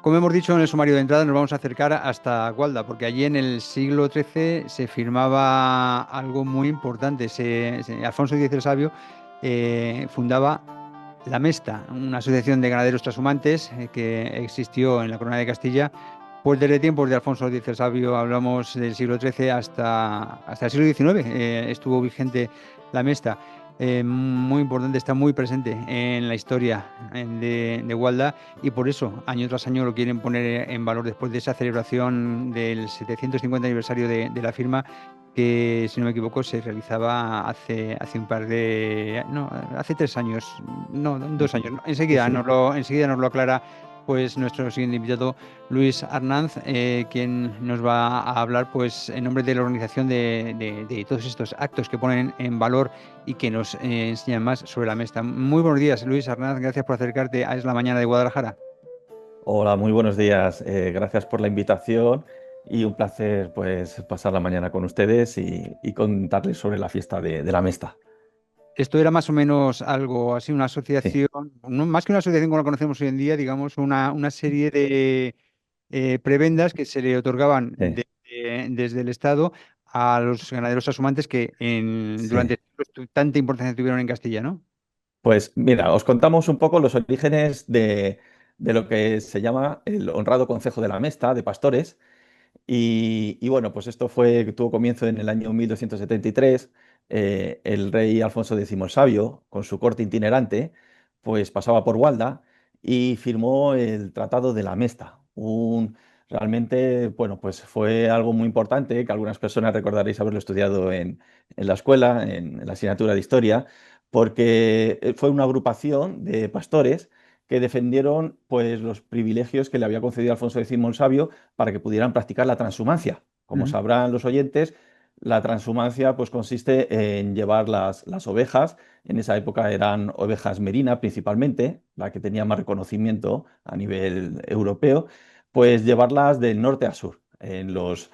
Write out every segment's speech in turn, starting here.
Como hemos dicho en el sumario de entrada, nos vamos a acercar hasta Gualda, porque allí en el siglo XIII se firmaba algo muy importante. Alfonso X el Sabio fundaba la Mesta, una asociación de ganaderos trashumantes que existió en la Corona de Castilla. Pues desde tiempos de Alfonso X el Sabio, hablamos del siglo XIII hasta el siglo XIX, estuvo vigente la Mesta. Muy importante, está muy presente en la historia de Gualda, y por eso año tras año lo quieren poner en valor después de esa celebración del 750 aniversario de la firma, que si no me equivoco se realizaba hace un par de, no, hace 3 años, no, 2 años, ¿no? Sí, sí. Enseguida nos lo aclara pues nuestro siguiente invitado, Luis Arnanz, quien nos va a hablar pues en nombre de la organización de todos estos actos que ponen en valor y que nos enseñan más sobre la Mesta. Muy buenos días, Luis Arnanz, gracias por acercarte a Es la Mañana de Guadalajara. Hola, muy buenos días. Gracias por la invitación y un placer pues pasar la mañana con ustedes y contarles sobre la fiesta de la Mesta. Esto era más o menos algo así, una Sí, asociación, más que una asociación como la conocemos hoy en día, digamos, una serie de prebendas que se le otorgaban sí, desde el Estado a los ganaderos trashumantes que sí. durante siglos tanta importancia tuvieron en Castilla, ¿no? Pues mira, os contamos un poco los orígenes de lo que se llama el honrado Concejo de la Mesta de Pastores. Y bueno, pues esto tuvo comienzo en el año 1273. El rey Alfonso X el Sabio, con su corte itinerante, pues pasaba por Gualda y firmó el Tratado de la Mesta. Realmente, bueno, pues fue algo muy importante que algunas personas recordaréis haberlo estudiado en la escuela, en la asignatura de historia, porque fue una agrupación de pastores que defendieron pues, los privilegios que le había concedido Alfonso X el Sabio para que pudieran practicar la transhumancia. Como Ujú. sabrán los oyentes, la transhumancia pues, consiste en llevar las ovejas, en esa época eran ovejas merina principalmente, la que tenía más reconocimiento a nivel europeo, pues llevarlas del norte a sur. En los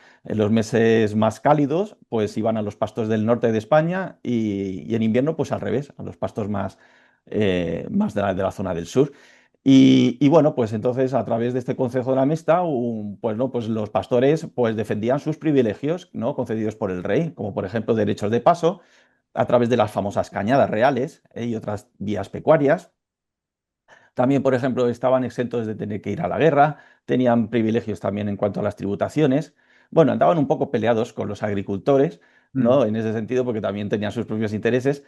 meses más cálidos, pues iban a los pastos del norte de España y en invierno, pues al revés, a los pastos más de la zona del sur. Y bueno, pues entonces a través de este Consejo de la Mesta, pues, ¿no? Pues los pastores pues defendían sus privilegios, ¿no? Concedidos por el rey, como por ejemplo derechos de paso, a través de las famosas cañadas reales, y otras vías pecuarias. También, por ejemplo, estaban exentos de tener que ir a la guerra, tenían privilegios también en cuanto a las tributaciones. Bueno, andaban un poco peleados con los agricultores, Mm. ¿no? En ese sentido, porque también tenían sus propios intereses.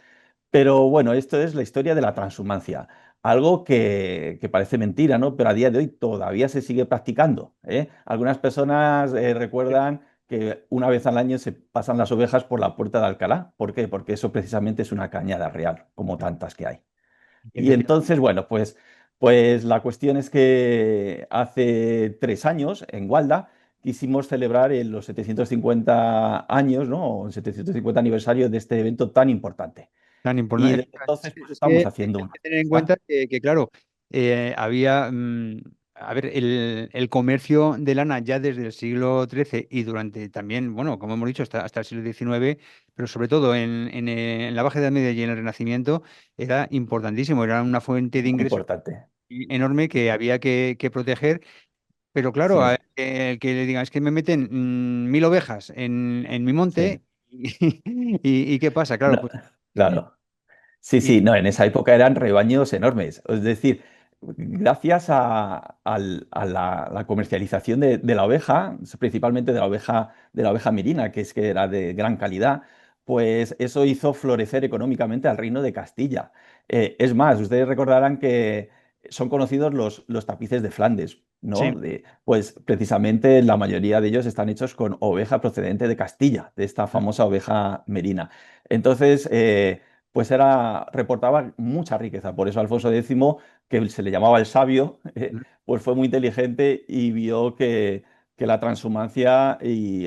Pero bueno, esto es la historia de la transhumancia, algo que parece mentira, ¿no? Pero a día de hoy todavía se sigue practicando, ¿eh? Algunas personas recuerdan que una vez al año se pasan las ovejas por la puerta de Alcalá. ¿Por qué? Porque eso precisamente es una cañada real, como tantas que hay. Y Efectivamente. entonces, bueno, pues la cuestión es que hace 3 años en Gualda quisimos celebrar en los 750 años, ¿no? O el 750 aniversario de este evento tan importante. Tan Y importante. desde entonces, pues Es que estamos hay haciendo una que tener en fiesta. cuenta que, claro, había, a ver, el comercio de lana ya desde el siglo XIII y durante también, bueno, como hemos dicho, hasta el siglo XIX, pero sobre todo en la Baja Edad Media y en el Renacimiento, era importantísimo, era una fuente de Muy ingresos importante. enorme que había que proteger. Pero claro, Sí, el que le diga, es que me meten 1.000 ovejas en mi sí. monte y ¿qué pasa? Claro, No, pues. claro. Sí, Y, sí, no, en esa época eran rebaños enormes. Es decir, gracias a la comercialización de la oveja, principalmente de la oveja merina, que es que era de gran calidad, pues eso hizo florecer económicamente al reino de Castilla. Es más, ustedes recordarán que son conocidos los tapices de Flandes, ¿no? sí. Pues precisamente la mayoría de ellos están hechos con oveja procedente de Castilla, de esta famosa oveja merina. Entonces, pues reportaba mucha riqueza. Por eso Alfonso X, que se le llamaba el sabio, pues fue muy inteligente y vio que la transhumancia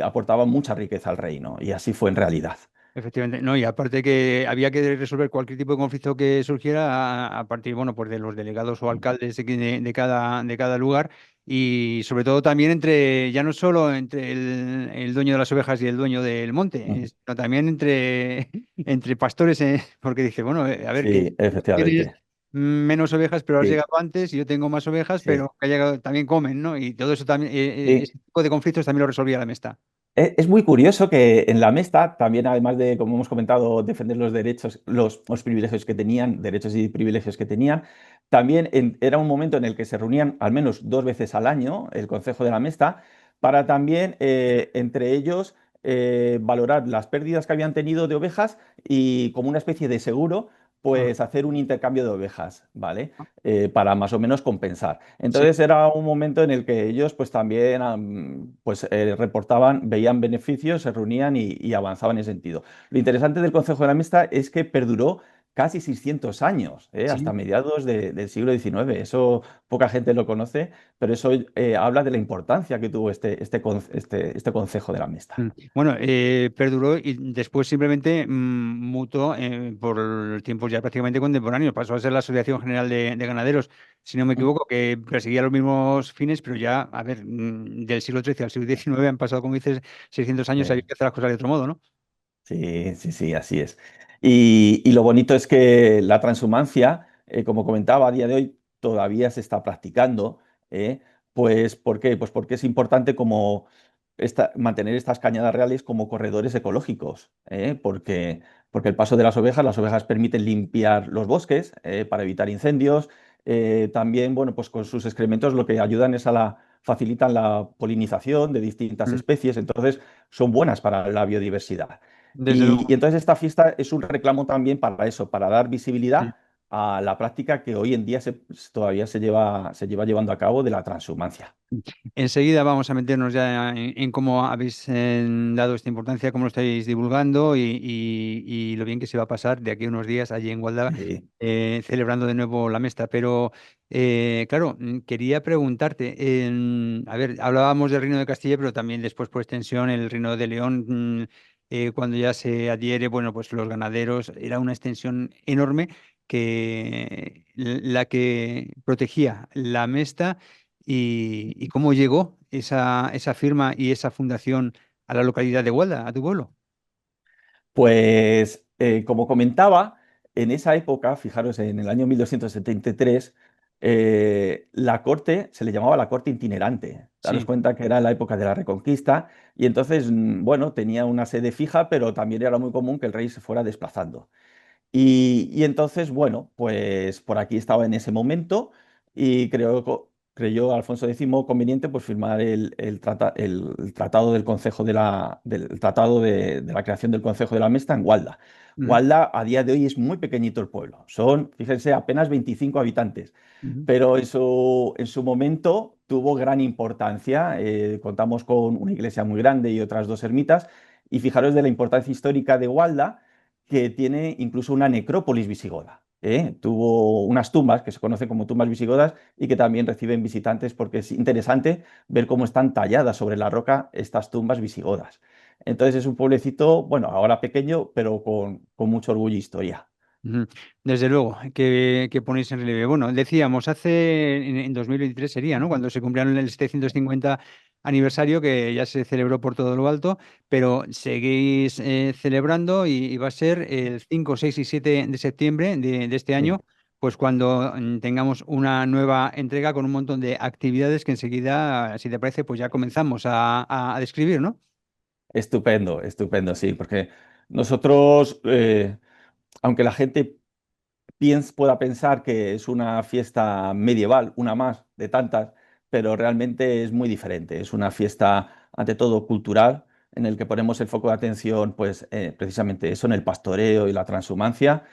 aportaba mucha riqueza al reino. Y así fue en realidad. Efectivamente, no, y aparte que había que resolver cualquier tipo de conflicto que surgiera a partir, bueno, pues de los delegados o alcaldes de cada lugar, y sobre todo también ya no solo entre el dueño de las ovejas y el dueño del monte, Ujú. sino también entre pastores, porque dice, bueno, a ver, Sí, tienes, efectivamente. menos ovejas, pero has Sí, llegado antes y yo tengo más ovejas, sí, pero que ha llegado, también comen, ¿no? Y todo eso también, sí. ese tipo de conflictos también lo resolvía la Mesta. Es muy curioso que en la Mesta, también además de, como hemos comentado, defender los derechos, los privilegios que tenían, derechos y privilegios que tenían, también era un momento en el que se reunían al menos 2 veces al año el Consejo de la Mesta para también, entre ellos, valorar las pérdidas que habían tenido de ovejas y como una especie de seguro, Ah, pues hacer un intercambio de ovejas, ¿vale? Para más o menos compensar. sí. Entonces era un momento en el que ellos pues también pues, reportaban, veían beneficios, se reunían y avanzaban en ese sentido. Lo interesante del Consejo de la Mesta es que perduró casi 600 años, hasta Sí. mediados del siglo XIX. Eso poca gente lo conoce, pero eso habla de la importancia que tuvo este Consejo de la Mesta. Bueno, perduró y después simplemente mutó por tiempos ya prácticamente contemporáneos. Pasó a ser la Asociación General de Ganaderos, si no me equivoco, que perseguía los mismos fines, pero ya, a ver, del siglo XIII al siglo XIX han pasado, como dices, 600 años, había Sí. que hacer las cosas de otro modo, ¿no? Sí, sí, sí, así es. Y lo bonito es que la transhumancia, como comentaba, a día de hoy todavía se está practicando. ¿Eh? Pues, ¿por qué? Pues porque es importante como mantener estas cañadas reales como corredores ecológicos, porque el paso de las ovejas permiten limpiar los bosques para evitar incendios. También, bueno, pues con sus excrementos lo que ayudan es facilitan la polinización de distintas Mm, especies, entonces son buenas para la biodiversidad. Desde Y luego. entonces esta fiesta es un reclamo también para eso, para dar visibilidad a la práctica que hoy en día todavía se lleva llevando a cabo de la transhumancia. Enseguida vamos a meternos ya en cómo habéis dado esta importancia, cómo lo estáis divulgando y lo bien que se va a pasar de aquí a unos días allí en Gualda, Sí, celebrando de nuevo la Mesta. Pero, claro, quería preguntarte, a ver, hablábamos del Reino de Castilla, pero también después por extensión el Reino de León, cuando ya se adhiere, bueno, pues los ganaderos, era una extensión enorme que la que protegía la Mesta y cómo llegó esa firma y esa fundación a la localidad de Gualda, a tu pueblo. pues como comentaba, en esa época, fijaros, en el año 1273, la corte se le llamaba la corte itinerante. Daros Sí. cuenta que era la época de la Reconquista y entonces, bueno, tenía una sede fija, pero también era muy común que el rey se fuera desplazando. Y entonces, bueno, pues por aquí estaba en ese momento y creyó Alfonso X conveniente pues, firmar el tratado del Concejo del tratado de la creación del Concejo de la Mesta en Gualda. Ujú, Gualda a día de hoy es muy pequeñito el pueblo, son, fíjense, apenas 25 habitantes, ujú, pero en su momento tuvo gran importancia. Contamos con una iglesia muy grande y otras dos ermitas y fijaros de la importancia histórica de Gualda que tiene incluso una necrópolis visigoda. Tuvo unas tumbas que se conocen como tumbas visigodas y que también reciben visitantes porque es interesante ver cómo están talladas sobre la roca estas tumbas visigodas. Entonces es un pueblecito, bueno, ahora pequeño, pero con mucho orgullo e historia. ujú. Desde luego, que ponéis en relieve. Bueno, decíamos, hace en 2023 sería, ¿no? Cuando se cumplieron el 750 aniversario, que ya se celebró por todo lo alto, pero seguís celebrando y va a ser el 5, 6 y 7 de septiembre de este Sí. año, pues cuando tengamos una nueva entrega con un montón de actividades que enseguida, si te parece, pues ya comenzamos a describir, ¿no? Estupendo, estupendo, sí, porque nosotros, aunque la gente pueda pensar que es una fiesta medieval, una más de tantas, pero realmente es muy diferente. Es una fiesta, ante todo, cultural, en el que ponemos el foco de atención, pues, precisamente eso, en el pastoreo y la transhumancia.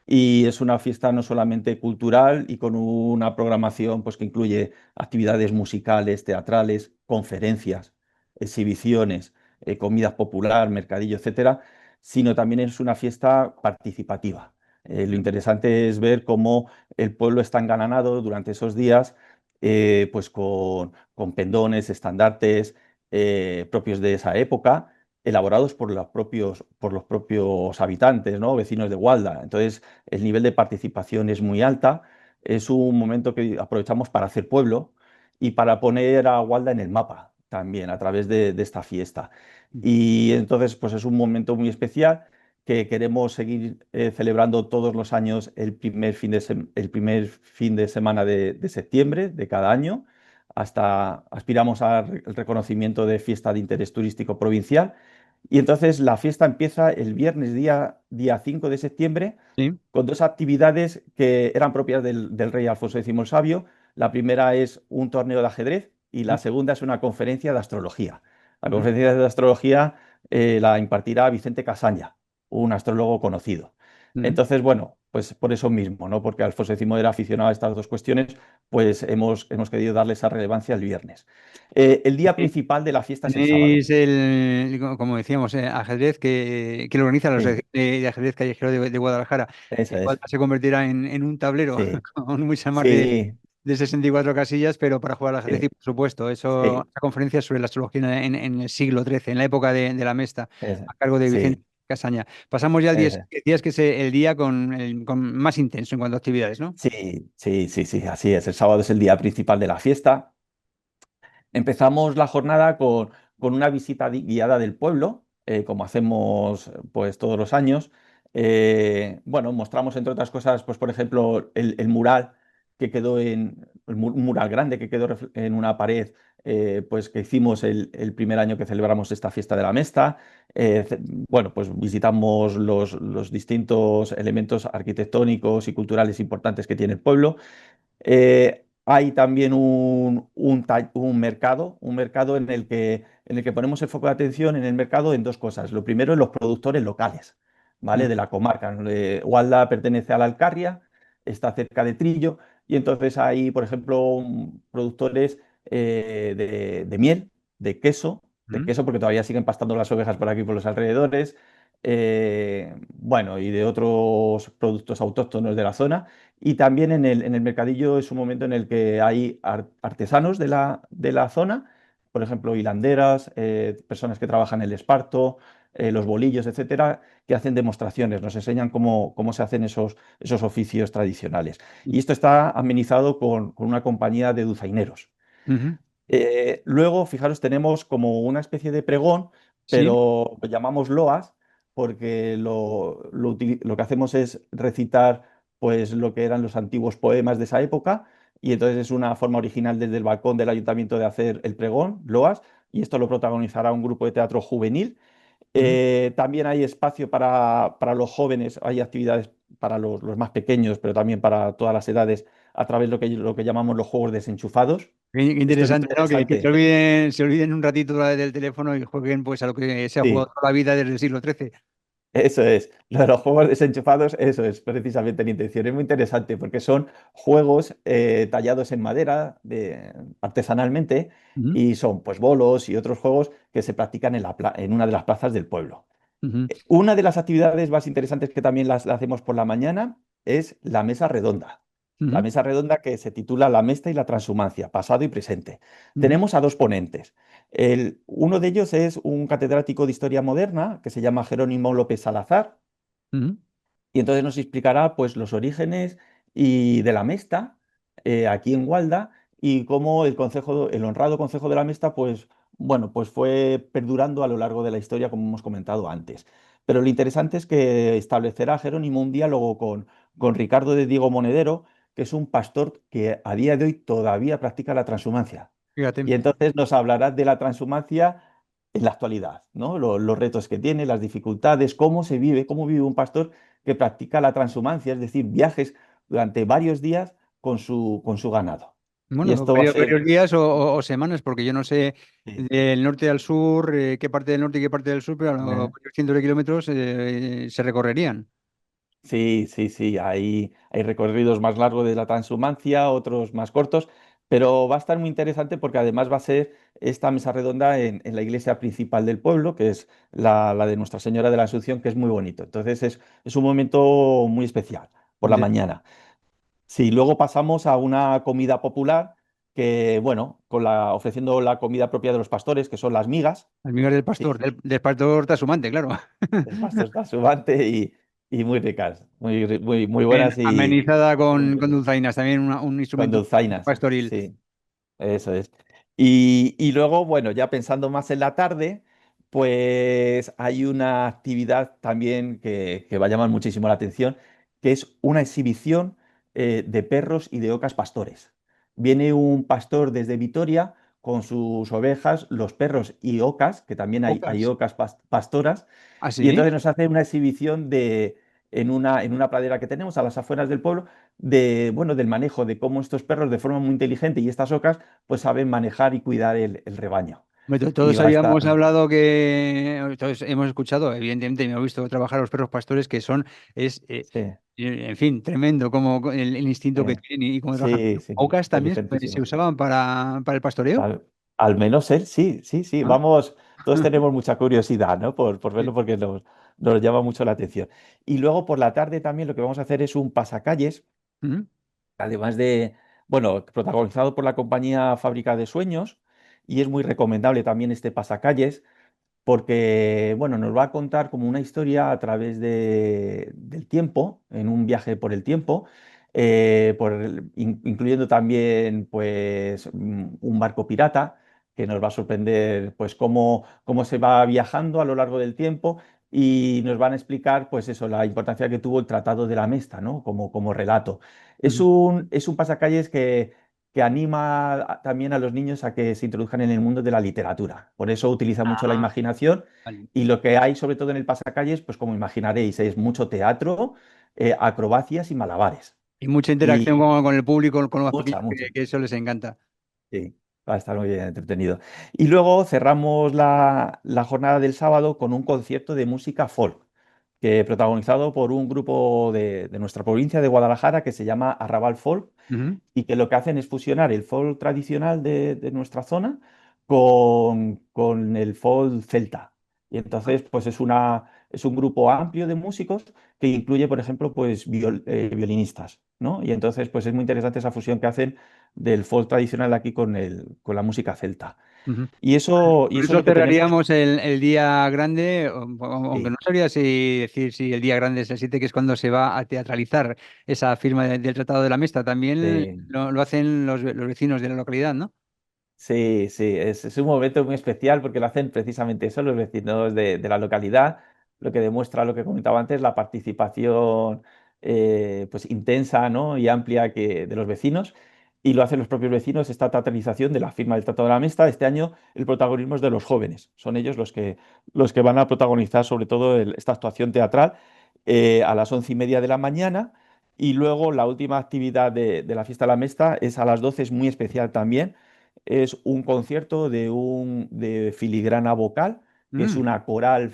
Y es una fiesta no solamente cultural y con una programación, pues, que incluye actividades musicales, teatrales, conferencias, exhibiciones, comida popular, mercadillo, etcétera, sino también es una fiesta participativa. Lo interesante es ver cómo el pueblo está engalanado durante esos días, pues con pendones, estandartes propios de esa época, elaborados por los propios habitantes, ¿no? Vecinos de Gualda. Entonces, el nivel de participación es muy alta. Es un momento que aprovechamos para hacer pueblo y para poner a Gualda en el mapa también a través de esta fiesta. Y entonces, pues es un momento muy especial. que queremos seguir celebrando todos los años el primer fin de semana de septiembre de cada año. Hasta aspiramos al reconocimiento de fiesta de interés turístico provincial. Y entonces la fiesta empieza el viernes día 5 de septiembre Sí. con dos actividades que eran propias del rey Alfonso X el Sabio. La primera es un torneo de ajedrez y la segunda es una conferencia de astrología. La Ujú, conferencia de astrología la impartirá Vicente Casaña, un astrólogo conocido. ujú. Entonces, bueno, pues por eso mismo, ¿no? Porque Alfonso X era aficionado a estas dos cuestiones, pues hemos querido darle esa relevancia el viernes. El día principal de la fiesta es el sábado. Tenéis como decíamos, ajedrez que lo organiza la Sí, Asociación de Ajedrez Callejero de Guadalajara. eso Igual es. se convertirá en un tablero Sí, con muchas más sí, de 64 casillas, pero para jugar al ajedrez, y sí, por supuesto, sí, esa conferencia sobre la astrología en el siglo XIII, en la época de la Mesta, eso, a cargo de Vicente sí, Casaña. Pasamos ya al día, eso. decías que es el día con más intenso en cuanto a actividades, ¿no? Sí, sí, sí, sí, así es. El sábado es el día principal de la fiesta. Empezamos la jornada con una visita guiada del pueblo, como hacemos pues todos los años. Bueno, mostramos entre otras cosas, pues por ejemplo, el mural que quedó un mural grande que quedó en una pared, pues que hicimos el primer año que celebramos esta fiesta de la Mesta. Bueno, pues visitamos los distintos elementos arquitectónicos y culturales importantes que tiene el pueblo. Hay también un mercado en el que ponemos el foco de atención en el mercado en dos cosas. Lo primero, en los productores locales, Mm, ¿vale? De la comarca. Gualda pertenece a la Alcarria, está cerca de Trillo, y entonces hay, por ejemplo, productores de miel, de mm, queso, porque todavía siguen pastando las ovejas por aquí, por los alrededores, bueno, y de otros productos autóctonos de la zona. Y también en el mercadillo es un momento en el que hay artesanos de la zona, por ejemplo, hilanderas, personas que trabajan el esparto, los bolillos, etcétera, que hacen demostraciones, nos enseñan cómo se hacen esos oficios tradicionales. mm, Y esto está amenizado con una compañía de dulzaineros. ujú. Luego, fijaros, tenemos como una especie de pregón, Sí. pero lo llamamos loas, porque lo que hacemos es recitar pues, lo que eran los antiguos poemas de esa época, y entonces es una forma original desde el balcón del ayuntamiento de hacer el pregón, loas, y esto lo protagonizará un grupo de teatro juvenil. Ujú. También hay espacio para los jóvenes, hay actividades para los más pequeños, pero también para todas las edades, a través de lo que llamamos los juegos desenchufados. Qué Esto es muy interesante, ¿no? Que interesante. se olviden un ratito otra vez del teléfono y jueguen pues a lo que se ha jugado Sí, toda la vida desde el siglo XIII. eso es. Lo de los juegos desenchufados, eso es precisamente la intención. Es muy interesante porque son juegos tallados en madera artesanalmente, Ujú, y son pues bolos y otros juegos que se practican en una de las plazas del pueblo. ujú, Una de las actividades más interesantes que también las hacemos por la mañana es la mesa redonda. La ujú, mesa redonda que se titula La Mesta y la Transhumancia, pasado y presente. ujú, Tenemos a dos ponentes. Uno de ellos es un catedrático de Historia Moderna que se llama Jerónimo López Salazar, ujú, y entonces nos explicará pues, los orígenes de la Mesta aquí en Gualda, y cómo el honrado Concejo de la Mesta pues, bueno, pues fue perdurando a lo largo de la historia, como hemos comentado antes. Pero lo interesante es que establecerá Jerónimo un diálogo con Ricardo de Diego Monedero, que es un pastor que a día de hoy todavía practica la transhumancia. fíjate. Y entonces nos hablará de la transhumancia en la actualidad, ¿no? Los retos que tiene, las dificultades, cómo vive un pastor que practica la transhumancia, es decir, viajes durante varios días con su ganado. Y Bueno, esto va a ser, varios días o semanas, porque yo no sé sí, del norte al sur, qué parte del norte y qué parte del sur, pero a lo eh, varios cientos de kilómetros se recorrerían. sí, sí, sí, hay recorridos más largos de la transhumancia, otros más cortos, pero va a estar muy interesante porque además va a ser esta mesa redonda en la iglesia principal del pueblo, que es la de Nuestra Señora de la Asunción, que es muy bonito. Entonces es un momento muy especial por la mañana. Sí, luego pasamos a una comida popular que, bueno, ofreciendo la comida propia de los pastores, que son las migas. Amigas Sí, del pastor trashumante, claro. el pastor está subante y muy ricas, muy Bien, buenas y amenizada muy con nutritivas. dulzainas, también un Con instrumento dulzainas, pastoril. sí, eso es. Y luego, bueno, ya pensando más en la tarde, Pues hay una actividad también que va a llamar muchísimo la atención, que es una exhibición de perros y de ocas pastores. Viene un pastor desde Vitoria con sus ovejas, los perros y ocas, que también hay Pocas. ocas pastoras, ¿Ah, y sí? entonces nos hace una exhibición en una pradera que tenemos a las afueras del pueblo, bueno, del manejo, de cómo estos perros de forma muy inteligente y estas ocas pues saben manejar y cuidar el rebaño. Y Todos va a estar... habíamos hablado que, todos hemos escuchado, evidentemente, me he visto trabajar a los perros pastores que son, Sí. en fin, tremendo como el instinto que Eh, tienen y cómo trabajan. sí, sí, ¿Ocas también se inteligentísimos. usaban para el pastoreo? Al menos él, sí, sí, sí. Ah. Vamos, todos tenemos mucha curiosidad, ¿no? Por Sí. verlo porque nos llama mucho la atención. Y luego por la tarde también lo que vamos a hacer es un pasacalles, Ujú, además de, bueno, protagonizado por la compañía Fábrica de Sueños, y es muy recomendable también este pasacalles porque, bueno, nos va a contar como una historia a través del tiempo, en un viaje por el tiempo, incluyendo también, pues, un barco pirata que nos va a sorprender, pues, cómo se va viajando a lo largo del tiempo y nos van a explicar, pues, eso, la importancia que tuvo el Tratado de la Mesta, ¿no? Como relato. ujú. Es un pasacalles que anima también a los niños a que se introduzcan en el mundo de la literatura. Por eso utiliza mucho la Ah, imaginación vale. y lo que hay sobre todo en el pasacalles, pues como imaginaréis, es mucho teatro, acrobacias y malabares. Y mucha interacción Y con el público, con los más mucha, pequeños, mucha. que eso les encanta. Sí, va a estar muy bien entretenido. Y luego cerramos la jornada del sábado con un concierto de música folk, que protagonizado por un grupo de nuestra provincia de Guadalajara que se llama Arrabal Folk Ujú, y que lo que hacen es fusionar el folk tradicional de nuestra zona con el folk celta. Y entonces, pues es un grupo amplio de músicos que incluye, por ejemplo, pues violinistas, ¿no? Y entonces, pues es muy interesante esa fusión que hacen del folk tradicional aquí con la música celta. ujú. Y Con eso es eso lo que tenemos. cerraríamos el día grande, aunque no Sí, sabría si decir si el día grande es el 7, que es cuando se va a teatralizar esa firma del Tratado de la Mesta. También sí. lo hacen los vecinos de la localidad, ¿no? Sí, sí, es un momento muy especial porque lo hacen precisamente eso los vecinos de la localidad, lo que demuestra lo que comentaba antes, la participación pues intensa, ¿no? Y amplia de los vecinos, y lo hacen los propios vecinos, esta teatralización de la firma del Tratado de la Amistad. Este año el protagonismo es de los jóvenes, son ellos los que van a protagonizar sobre todo esta actuación teatral a las 11:30 de la mañana, y luego la última actividad de la fiesta de la Mesta es a las 12, es muy especial también, es un concierto de filigrana vocal, que es Mm. una coral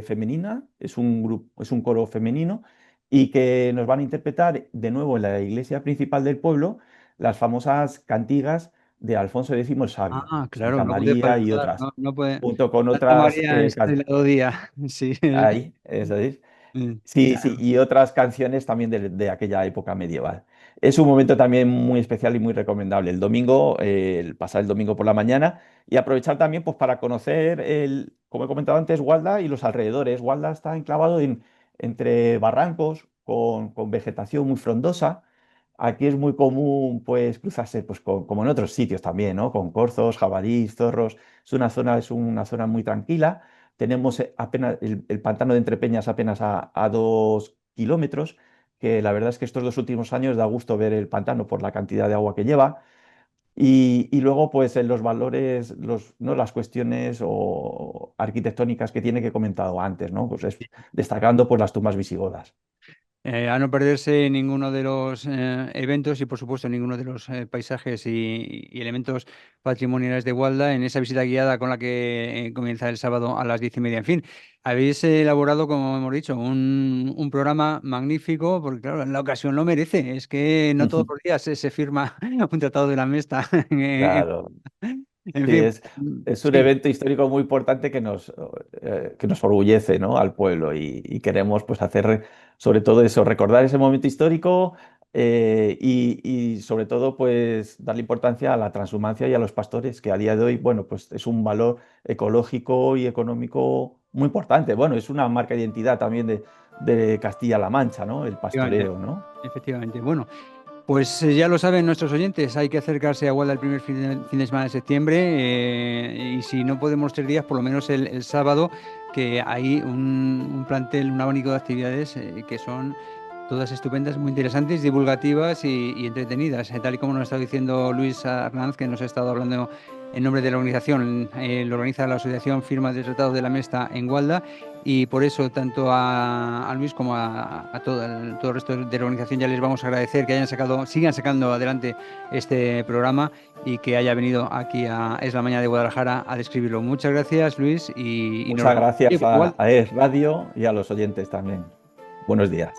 femenina, es un grupo, es un coro femenino, y que nos van a interpretar de nuevo en la iglesia principal del pueblo las famosas cantigas de Alfonso X el Sabio, Ah, claro, Santa no puede María y faltar, otras, no puede. junto con Santa otras María está el día, sí. ahí, eso es. Mm, Sí, sí, claro. y otras canciones también de aquella época medieval. Es un momento también muy especial y muy recomendable. El domingo, pasar el domingo por la mañana y aprovechar también pues, para conocer, como he comentado antes, Gualda y los alrededores. Gualda está enclavado entre barrancos con vegetación muy frondosa. Aquí es muy común pues, cruzarse, pues, como en otros sitios también, ¿no? Con corzos, jabalíes, zorros. Es una zona muy tranquila. Tenemos apenas el pantano de Entrepeñas apenas a 2 kilómetros, que la verdad es que estos 2 últimos años da gusto ver el pantano por la cantidad de agua que lleva. Y luego, pues, en los valores, ¿no? Las cuestiones arquitectónicas que tiene que he comentado antes, ¿no? Pues destacando pues, las tumbas visigodas. A no perderse ninguno de los eventos y, por supuesto, ninguno de los paisajes y elementos patrimoniales de Gualda en esa visita guiada con la que comienza el sábado a las 10:30. En fin, habéis elaborado, como hemos dicho, un programa magnífico, porque, claro, la ocasión lo merece. Es que no todos los días se firma un tratado de la Mesta. Claro. En Sí, fin, es un sí. evento histórico muy importante que nos orgullece, ¿no? Al pueblo, y queremos pues hacer sobre todo eso, recordar ese momento histórico, y sobre todo pues darle importancia a la transhumancia y a los pastores, que a día de hoy, bueno, pues es un valor ecológico y económico muy importante. Bueno, es una marca de identidad también de Castilla-La Mancha, ¿no? El Efectivamente. pastoreo, ¿no? Efectivamente. Bueno. Pues ya lo saben nuestros oyentes, hay que acercarse a Gualda el primer fin de semana de septiembre y si no podemos 3 días, por lo menos el sábado, que hay un plantel, un abanico de actividades que son todas estupendas, muy interesantes, divulgativas y entretenidas. Tal y como nos está diciendo Luis Arnaz, que nos ha estado hablando en nombre de la organización, lo organiza la Asociación Firmas del Tratado de la Mesta en Gualda, y por eso tanto a Luis como a todo el resto de la organización ya les vamos a agradecer que sigan sacando adelante este programa y que haya venido aquí a Es la Mañana de Guadalajara a describirlo. Muchas gracias, Luis, y nos Muchas vemos. gracias Igual, a ES Radio y a los oyentes también. Buenos días.